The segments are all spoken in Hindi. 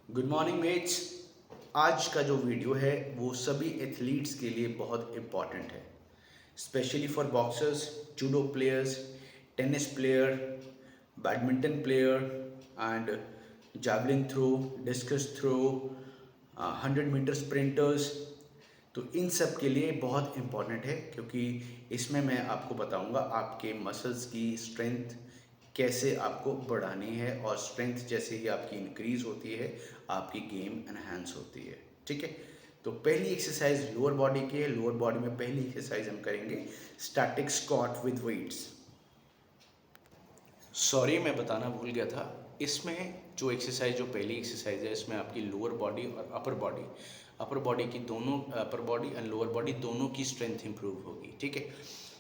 Good morning mats. आज का जो वीडियो है वो सभी एथलीट्स के लिए बहुत इम्पॉर्टेंट है, specially for boxers, judo players, tennis player, badminton player and javelin throw, discus throw, 100 metre sprinters. तो इन सब के लिए बहुत इम्पॉर्टेंट है क्योंकि इसमें मैं आपको बताऊंगा आपके मसल्स की स्ट्रेंथ कैसे आपको बढ़ानी है, और स्ट्रेंथ जैसे ही आपकी इंक्रीज होती है आपकी गेम एनहांस होती है। ठीक है, तो पहली एक्सरसाइज लोअर बॉडी की है। लोअर बॉडी में पहली एक्सरसाइज हम करेंगे static squat with weights. Sorry, मैं बताना भूल गया था, इसमें जो एक्सरसाइज, जो पहली एक्सरसाइज है, इसमें आपकी लोअर बॉडी और अपर बॉडी की दोनों, upper body and lower body दोनों की स्ट्रेंथ इंप्रूव होगी। ठीक है,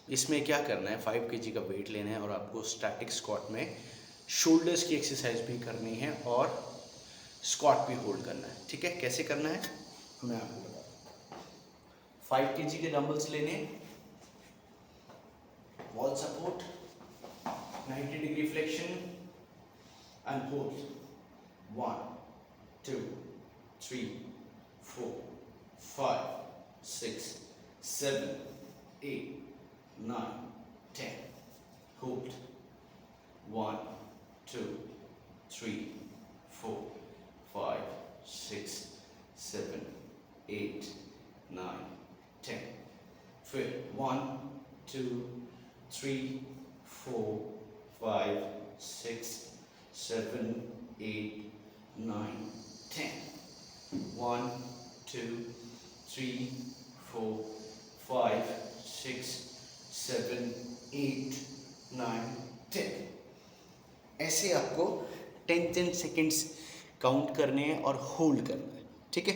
इसमें क्या करना है, 5 kg का वेट लेना है और आपको स्टैटिक स्क्वाट में शोल्डर्स की एक्सरसाइज भी करनी है और स्क्वाट भी होल्ड करना है। ठीक है, कैसे करना है मैं आपको बताता हूँ। 5 kg के डंबल्स लेने, wall support, 90 degree flexion and hold. 1, 2, 3, 4, 5, 6, 7, 8, 9, 10. Hold. 1, 2, 3, 4, 5, 6, 7, 8, 9, 10. फिर 1, 2, 3, 4, 5, 6, 7, 8, 9, 10. 1, 2, 3, 4, 5, 6, 7, 8, 9, 10. ऐसे आपको 10 सेकेंड्स काउंट करने हैं और होल्ड करना है। ठीक है,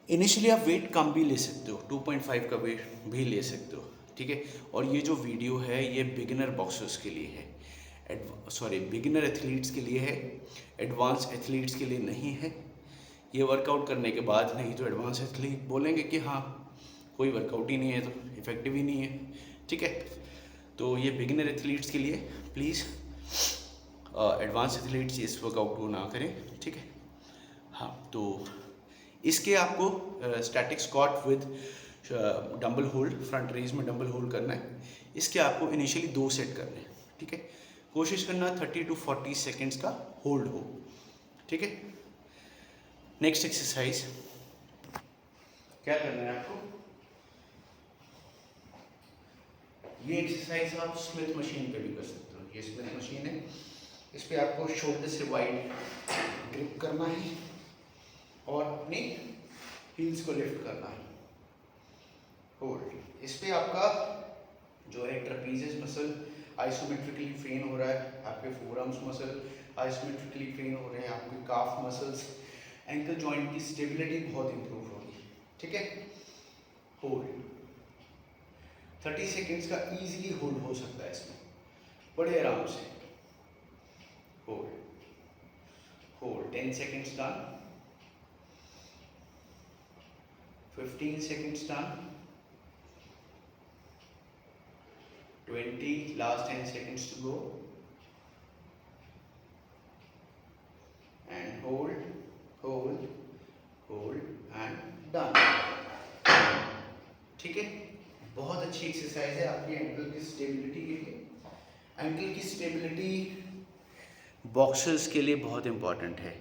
इनिशियली आप वेट कम भी ले सकते हो, 2.5 का वेट भी ले सकते हो। ठीक है, और ये जो वीडियो है ये बिगिनर बॉक्सर्स के लिए है, बिगिनर एथलीट्स के लिए है, एडवांस एथलीट्स के लिए नहीं है। ये वर्कआउट करने के बाद नहीं तो एडवांस एथलीट बोलेंगे कि हाँ कोई वर्कआउट ही नहीं है, तो इफ़ेक्टिव ही नहीं है। ठीक है, तो ये बिगिनर एथलीट्स के लिए, प्लीज़ एडवांस एथलीट्स इस वर्कआउट को ना करें। ठीक है, हाँ, तो इसके आपको static squat with dumbbell hold, front raise में डंबल होल्ड करना है। इसके आपको इनिशियली 2 सेट करने हैं। ठीक है, कोशिश करना 30 to 40 सेकेंड्स का होल्ड हो। ठीक है, नेक्स्ट एक्सरसाइज क्या करना है आपको, ये एक्सरसाइज आप स्मिथ मशीन पे भी कर सकते हो। ये स्मिथ मशीन है, इस पे आपको शोल्डर से वाइड ग्रिप करना है और अपनी हील्स को लिफ्ट करना है, होल्ड। इस पे आपका जो है ट्रेपीजियस मसल आइसोमेट्रिकली फ्रेन हो रहा है, आपके फोरआर्म्स मसल आइसोमेट्रिकली फ्रेन हो रहे हैं, आपके काफ मसल्स, एंकल जॉइंट की स्टेबिलिटी बहुत इंप्रूव होगी। ठीक है, होल्ड 30 सेकेंड्स का इजीली होल्ड हो सकता है इसमें, बड़े आराम से। Hold, hold 10 seconds done, 15 seconds done, 20, last 10 seconds to go, and hold, hold, hold and done. ठीक है, बहुत अच्छी एक्सरसाइज है आपकी एंकल की स्टेबिलिटी के लिए। एंकल की स्टेबिलिटी बॉक्सर्स के लिए बहुत इंपॉर्टेंट है।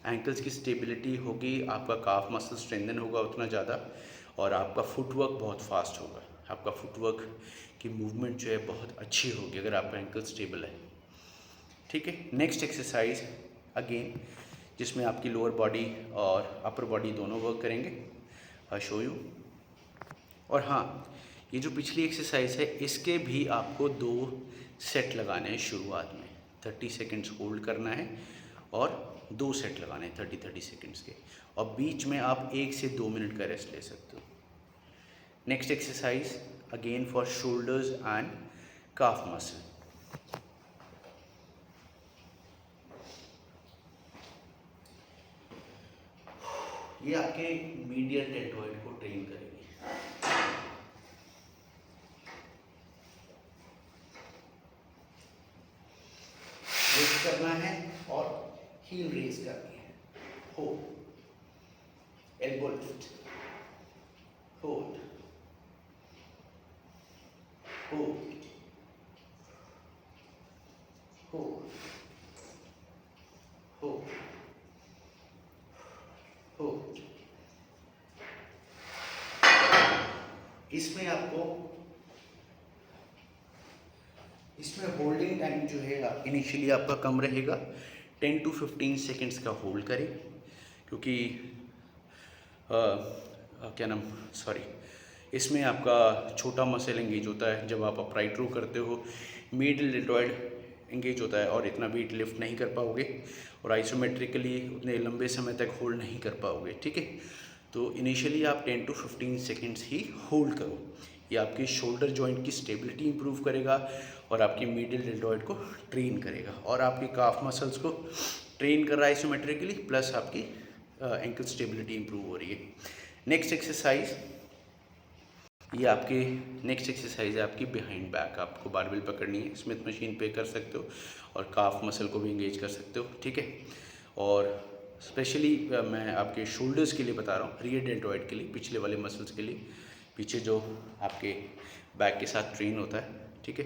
एंकल्स की स्टेबिलिटी होगी, आपका काफ मसल स्ट्रेंथन होगा उतना ज़्यादा, और आपका फुटवर्क बहुत फास्ट होगा। आपका फुटवर्क की मूवमेंट जो है बहुत अच्छी होगी अगर आपका एंकल स्टेबल है। ठीक है, नेक्स्ट एक्सरसाइज अगेन जिसमें आपकी लोअर बॉडी और अपर बॉडी दोनों वर्क करेंगे, आई शो यू। और हाँ, ये जो पिछली एक्सरसाइज है इसके भी आपको 2 सेट लगाने हैं शुरुआत में। 30 सेकेंड्स होल्ड करना है और 2 सेट लगाने हैं 30 सेकेंड्स के, और बीच में आप 1 से 2 मिनट का रेस्ट ले सकते हो। Next exercise again for shoulders and calf muscle. ये आपके मीडियल डेल्टॉइड को ट्रेन करेगी। लिफ्ट करना है और हील रेज करनी है, hold, elbow lift, hold, hold, hold, hold, hold. इसमें होल्डिंग टाइम जो है इनिशियली आपका कम रहेगा, 10 to 15 सेकेंड्स का होल्ड करें, क्योंकि क्या नाम सॉरी इसमें आपका छोटा मसल एंगेज होता है। जब आप अपराइट रो करते हो मिडिल डेल्टॉइड एंगेज होता है और इतना वेट लिफ्ट नहीं कर पाओगे और आइसोमेट्रिकली उतने लंबे समय तक होल्ड नहीं कर पाओगे, ठीक है। तो इनिशियली आप 10 to 15 सेकेंड्स ही होल्ड करो। ये आपकी शोल्डर जॉइंट की स्टेबिलिटी इंप्रूव करेगा और आपकी मीडियल डेल्टॉइड को ट्रेन करेगा और आपकी काफ मसल्स को ट्रेन कर रहा है आइसोमेट्रिकली, प्लस आपकी एंकल स्टेबिलिटी इंप्रूव हो रही है। नेक्स्ट एक्सरसाइज है आपकी बिहाइंड बैक। आपको बारबेल पकड़नी है, स्मिथ मशीन पे कर सकते हो और काफ मसल को भी एंगेज कर सकते हो, ठीक है। और स्पेशली मैं आपके शोल्डर्स के लिए बता रहा हूँ, रियर डेल्टॉइड के लिए, पिछले वाले मसल्स के लिए, पीछे जो आपके बैक के साथ ट्रेन होता है, ठीक है,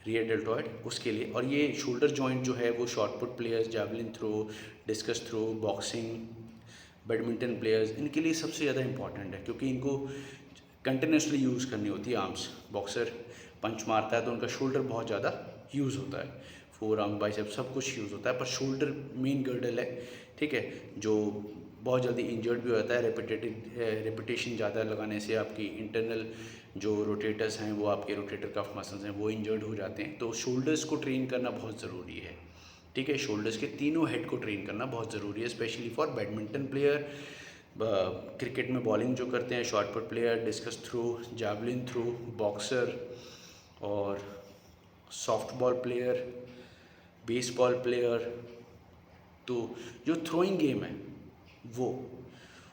रियर डेल्टॉइड, उसके लिए। और ये शोल्डर जॉइंट जो है वो shot put players, javelin throw, discus throw, boxing, badminton players, इनके लिए सबसे ज़्यादा इंपॉर्टेंट है, क्योंकि इनको कंटिन्यूसली यूज़ करनी होती है आर्म्स। बॉक्सर पंच मारता है तो उनका शोल्डर बहुत ज़्यादा यूज़ होता है, फोर आर्म, बाइसेप सब कुछ यूज़ होता है, पर शोल्डर मेन गर्डल है, ठीक है, जो बहुत जल्दी इंजर्ड भी हो जाता है। रेपिटेशन ज़्यादा लगाने से आपकी इंटरनल जो रोटेटर्स हैं, वो आपके रोटेटर कफ मसल्स हैं, वो इंजर्ड हो जाते हैं। तो शोल्डर्स को ट्रेन करना बहुत ज़रूरी है, ठीक है। शोल्डर्स के तीनों हेड को ट्रेन करना बहुत ज़रूरी है, specially for badminton player, cricket में बॉलिंग जो करते हैं, shot put player, discus throw, javelin throw, boxer और soft ball player, baseball player. तो जो थ्रोइंग गेम है वो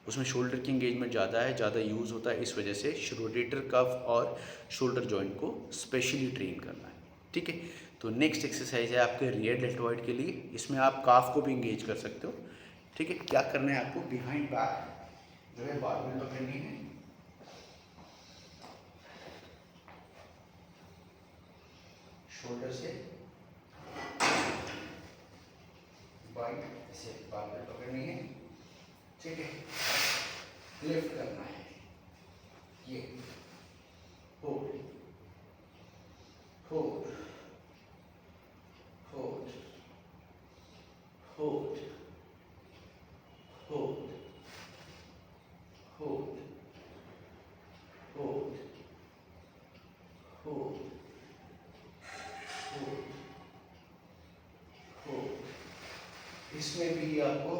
उसमें शोल्डर की एंगेजमेंट ज़्यादा है, ज़्यादा यूज़ होता है, इस वजह से रोटेटर कफ और शोल्डर जॉइंट को स्पेशली ट्रेन करना है, ठीक है। तो नेक्स्ट एक्सरसाइज है आपके रियर डेल्टॉइड के लिए। इसमें आप काफ को भी एंगेज कर सकते हो, ठीक है। क्या करना है आपको, बिहाइंड बैक जो है बारबेल पकड़नी है, शोल्डर से बाइट ऐसे बारबेल पकड़नी है, ठीक है, लिफ्ट करना है, ये hold, hold, hold, hold, hold, hold, hold, hold, hold, hold. इसमें भी आपको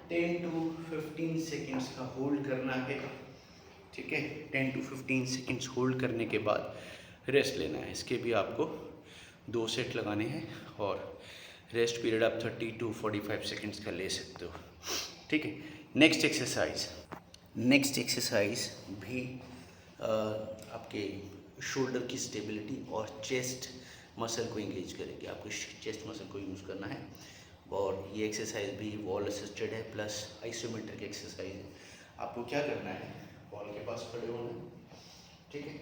10 to 15 सेकेंड्स का होल्ड करना है, ठीक है। 10 to 15 सेकेंड्स होल्ड करने के बाद रेस्ट लेना है। इसके भी आपको 2 सेट लगाने हैं और रेस्ट पीरियड आप 30 to 45 सेकेंड्स का ले सकते हो, ठीक है। नेक्स्ट एक्सरसाइज भी आपके शोल्डर की स्टेबिलिटी और चेस्ट मसल को इंगेज करेगी। आपको चेस्ट मसल को यूज़ करना है और ये एक्सरसाइज भी वॉल असिस्टेड है, प्लस आइसोमेट्रिक एक्सरसाइज है। आपको क्या करना है, वॉल के पास खड़े होना है, ठीक है।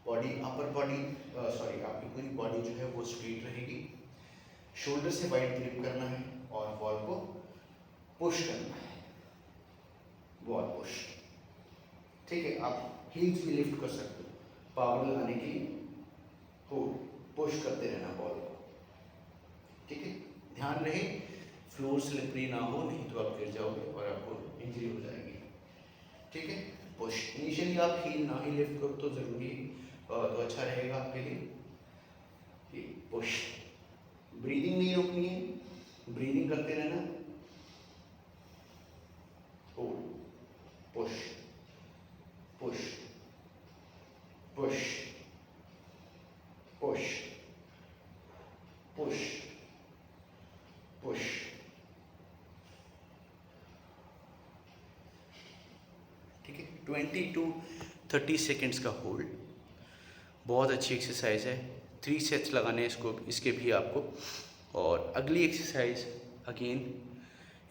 बॉडी आपकी पूरी बॉडी जो है वो स्ट्रेट रहेगी, शोल्डर से वाइड ग्रिप करना है और वॉल को पुश करना है, वॉल पुश, ठीक है। आप हील्स भी लिफ्ट कर सकते हो पावर लगाने के लिए, होल्ड, पुश करते रहना बॉल को, ठीक है। ध्यान रहे फ्लोर स्लिपरी ना हो, नहीं तो आप गिर जाओगे और आपको इंजरी हो जाएगी, ठीक है। पुश, इनिशियली आप हील ना ही लिफ्ट करो तो ज़रूरी है, तो अच्छा रहेगा आपके लिए। पुश, ब्रीदिंग नहीं रोकनी है, ब्रीदिंग करते रहना, hold, push, push, push, push, push, push, ठीक है। 20 to 30 सेकेंड्स का होल्ड, बहुत अच्छी एक्सरसाइज है। 3 सेट्स लगाने हैं इसके भी आपको, और अगली एक्सरसाइज अगेन,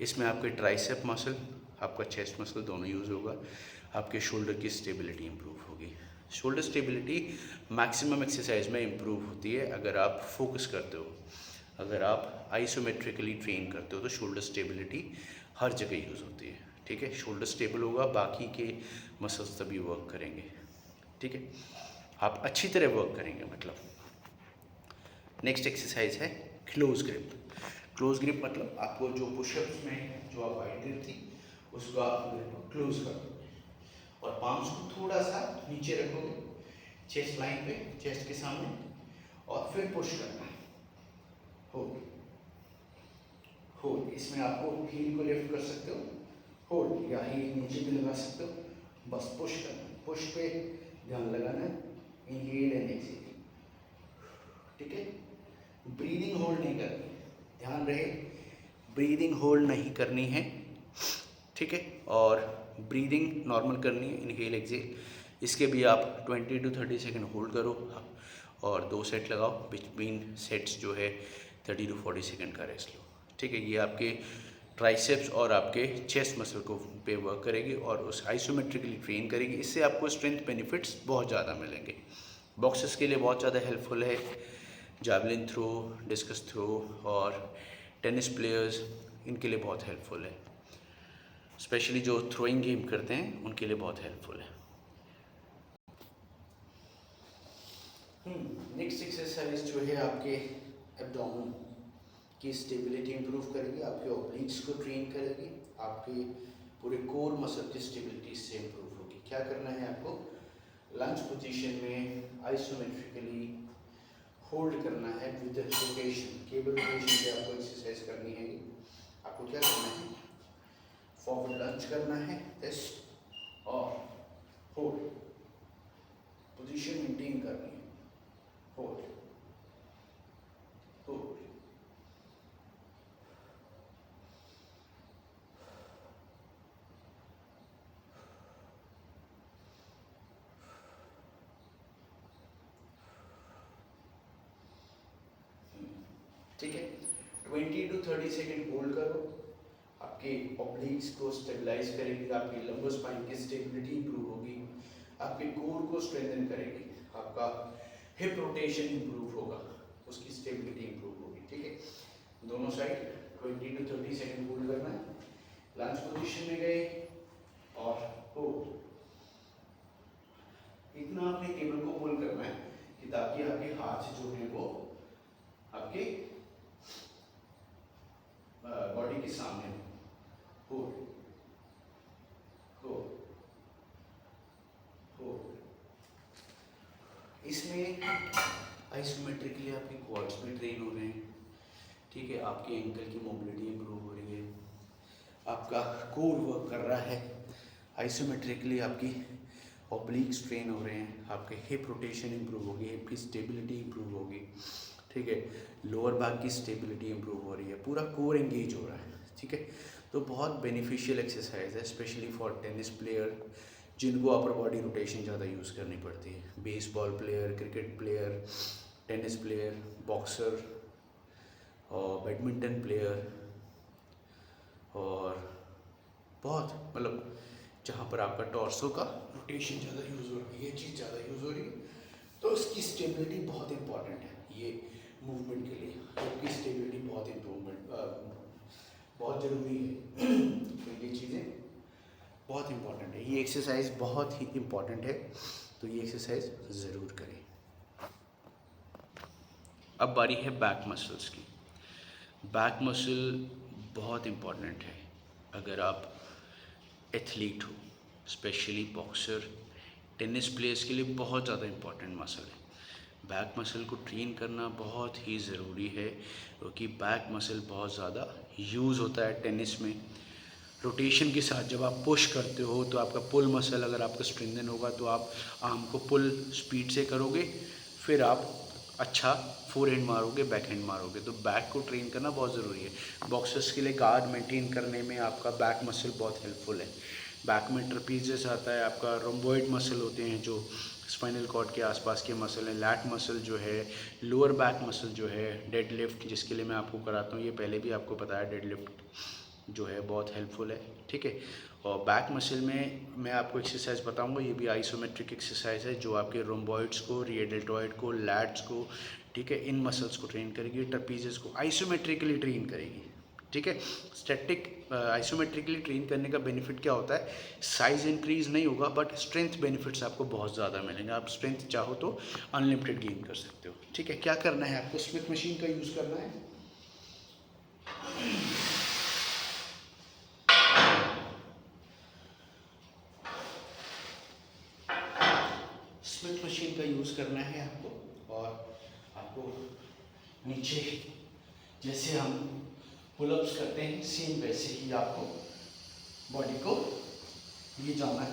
इसमें आपके ट्राइसेप मसल, आपका चेस्ट मसल दोनों यूज़ होगा, आपके शोल्डर की स्टेबिलिटी इंप्रूव होगी। शोल्डर स्टेबिलिटी मैक्सिमम एक्सरसाइज में इंप्रूव होती है अगर आप फोकस करते हो, अगर आप आइसोमेट्रिकली ट्रेन करते हो तो शोल्डर स्टेबिलिटी हर जगह यूज़ होती है। ठीक है, शोल्डर स्टेबल होगा, बाकी के मसल्स तभी वर्क करेंगे। ठीक है, आप अच्छी तरह वर्क करेंगे मतलब। नेक्स्ट एक्सरसाइज है क्लोज ग्रिप। क्लोज ग्रिप मतलब आपको जो पुशअप्स में जो आप वाइड ग्रिप थी उसको आप क्लोज कर दोगे और पाम्स को थोड़ा सा नीचे रखोगे चेस्ट लाइन पे, चेस्ट के सामने, और फिर पुश करना है। होल्ड होल्ड, इसमें आपको हील को लिफ्ट कर सकते हो, होल्ड, या हील नीचे भी लगा सकते हो, बस पुश करना है। पुश पे ध्यान लगाना है, इनहेल एंड एक्सहेल। ठीक है, ब्रीदिंग होल्ड नहीं करनी, ध्यान रहे ब्रीदिंग होल्ड नहीं करनी है। ठीक है, और ब्रीदिंग नॉर्मल करनी है, इनहेल एक्सहेल। इसके भी आप 20 to 30 सेकेंड होल्ड करो और 2 सेट लगाओ, बिटवीन सेट्स जो है 30 to 40 सेकेंड का रेस्ट लो। ठीक है, ये आपके ट्राइसेप्स और आपके चेस्ट मसल को पे वर्क करेगी और उस आइसोमेट्रिकली ट्रेन करेगी। इससे आपको स्ट्रेंथ बेनिफिट्स बहुत ज़्यादा मिलेंगे। बॉक्सर्स के लिए बहुत ज़्यादा हेल्पफुल है, जावलिन थ्रो, डिस्कस थ्रो और टेनिस प्लेयर्स, इनके लिए बहुत हेल्पफुल है। स्पेशली जो थ्रोइंग गेम करते हैं उनके लिए बहुत हेल्पफुल है। नेक्स्ट एक्सरसाइज जो है आपके एब्डोमेन की स्टेबिलिटी इंप्रूव करेगी, आपके ऑब्लिक्स को ट्रेन करेगी, आपके पूरे कोर मसल की स्टेबिलिटी इससे इंप्रूव होगी। क्या करना है आपको, लंज पोजीशन में आइसोमेट्रिकली होल्ड करना है विद रोटेशन, केबल रोटेशन पे आपको एक्सरसाइज करनी है। आपको क्या करना है, फॉरवर्ड लंज करना है, दिस, और होल्ड, पोजीशन मेंटेन करनी है, होल्ड होल्ड, ठीक है। 20 to 30 सेकेंड होल्ड करो, आपके ऑब्लिक्स को स्टेबलाइज करेगी, आपकी लंबर स्पाइन की स्टेबिलिटी इंप्रूव होगी, आपके कोर को स्ट्रेंथन करेगी, आपका हिप रोटेशन इंप्रूव होगा, उसकी स्टेबिलिटी इंप्रूव होगी। ठीक है, दोनों साइड 20 to 30 सेकेंड होल्ड करना है, लंज पोजीशन में गए और होल्ड। इतना आपने केबल को होल्ड करना है कि ताकि आपके हाथ जो है वो आपके बॉडी के सामने हो। इसमें आइसोमेट्रिकली आपके क्वाड्स भी ट्रेन हो रहे हैं। ठीक है, आपके एंकल की मोबिलिटी इंप्रूव हो रही है, आपका कोर वर्क कर रहा है, आइसोमेट्रिकली आपकी ऑब्लिक्स ट्रेन हो रहे हैं, आपके हिप रोटेशन इंप्रूव होगी, हिप की स्टेबिलिटी इंप्रूव होगी। ठीक है, लोअर बैक की स्टेबिलिटी इंप्रूव हो रही है, पूरा कोर एंगेज हो रहा है। ठीक है, तो बहुत बेनिफिशियल एक्सरसाइज है, स्पेशली फॉर टेनिस प्लेयर जिनको अपर बॉडी रोटेशन ज़्यादा यूज़ करनी पड़ती है, baseball player, cricket player, tennis player, boxer और बैडमिंटन प्लेयर, और बहुत मतलब जहाँ पर आपका टॉर्सो का रोटेशन ज़्यादा यूज़ हो रहा है, ये चीज़ ज़्यादा यूज़ हो रही है, तो इसकी स्टेबिलिटी बहुत इंपॉर्टेंट है ये मूवमेंट के लिए। आपकी स्टेबिलिटी बहुत बहुत ज़रूरी है। तो ये चीज़ें बहुत इंपॉर्टेंट है, ये एक्सरसाइज बहुत ही इंपॉर्टेंट है, तो ये एक्सरसाइज ज़रूर करें। अब बारी है बैक मसल्स की। बैक मसल बहुत इंपॉर्टेंट है अगर आप एथलीट हो, स्पेशली बॉक्सर, टेनिस प्लेयर्स के लिए बहुत ज़्यादा इंपॉर्टेंट मसल है। बैक मसल को ट्रेन करना बहुत ही ज़रूरी है क्योंकि बैक मसल बहुत ज़्यादा यूज़ होता है टेनिस में। रोटेशन के साथ जब आप पुश करते हो तो आपका पुल मसल अगर आपका स्ट्रेंथन होगा तो आप आर्म को पुल स्पीड से करोगे, फिर आप अच्छा फोर हैंड मारोगे, बैक हैंड मारोगे, तो बैक को ट्रेन करना बहुत ज़रूरी है। बॉक्सर्स के लिए गार्ड मेंटेन करने में आपका बैक मसल बहुत हेल्पफुल है। बैक में ट्रेपेजियस आता है, आपका रोम्बॉइड मसल होते हैं जो स्पाइनल कॉर्ड के आसपास के मसल हैं, लैट मसल जो है, लोअर बैक मसल जो है, डेड लिफ्ट जिसके लिए मैं आपको कराता हूँ, ये पहले भी आपको बताया, डेड लिफ्ट जो है बहुत हेल्पफुल है, ठीक है। और बैक मसल में मैं आपको एक्सरसाइज बताऊंगा, ये भी आइसोमेट्रिक एक्सरसाइज है जो आपके रोम्बॉइड्स को, रियर डेल्टॉइड को, लैट्स को, ठीक है, इन मसल्स को ट्रेन करेगी, ट्रपीजेस को आइसोमेट्रिकली ट्रेन करेगी, ठीक है। स्टैटिक आइसोमेट्रिकली ट्रेन करने का बेनिफिट क्या होता है, साइज इंक्रीज नहीं होगा बट स्ट्रेंथ बेनिफिट्स आपको बहुत ज़्यादा मिलेंगे। आप स्ट्रेंथ चाहो तो अनलिमिटेड गेन कर सकते हो, ठीक है। क्या करना है आपको, स्मिथ मशीन का यूज़ करना है। स्मिथ मशीन का यूज़ करना है आपको, और आपको नीचे जैसे हम पुलअप्स करते हैं सेम वैसे ही आपको बॉडी को ये जाना है,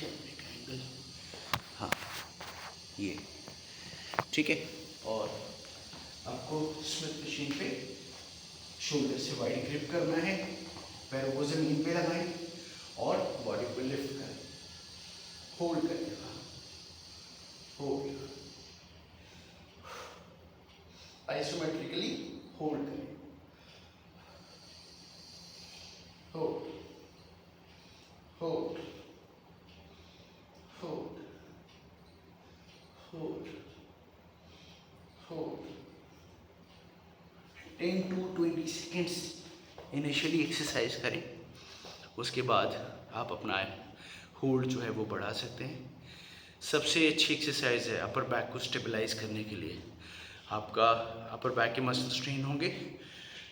एंगल, हाँ ये, ठीक है। और आपको स्मिथ मशीन पे शोल्डर से वाइड ग्रिप करना है, पैरों को जमीन पे लगाएं और बॉडी को लिफ्ट करें, होल्ड करें, होल्ड, आइसोमेट्रिकली होल्ड करें, hold, hold, hold, hold, hold. 10 to 20 seconds initially exercise करें, उसके बाद आप अपना होल्ड जो है वो बढ़ा सकते हैं। सबसे अच्छी एक्सरसाइज है अपर बैक को स्टेबलाइज करने के लिए। आपका अपर बैक के मसल स्ट्रेन होंगे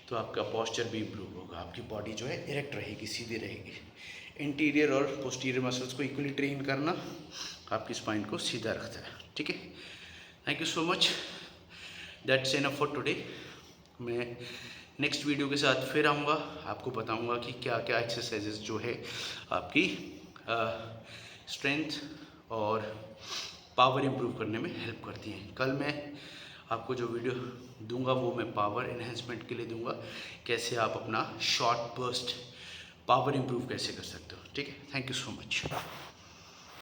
तो आपका पॉस्चर भी इम्प्रूव होगा, आपकी बॉडी जो है इरेक्ट रहेगी, सीधी रहेगी। इंटीरियर और पोस्टीरियर मसल्स को इक्वली ट्रेन करना आपकी स्पाइन को सीधा रखता है, ठीक है। Thank you so much, that's enough for today. मैं नेक्स्ट वीडियो के साथ फिर आऊँगा, आपको बताऊँगा कि क्या क्या एक्सरसाइजेस जो है आपकी स्ट्रेंथ और पावर इम्प्रूव करने में हेल्प करती हैं। कल मैं आपको जो वीडियो दूंगा वो मैं पावर एनहेंसमेंट के लिए दूंगा, कैसे आप अपना शॉर्ट बर्स्ट पावर इम्प्रूव कैसे कर सकते हो, ठीक है। Thank you so much.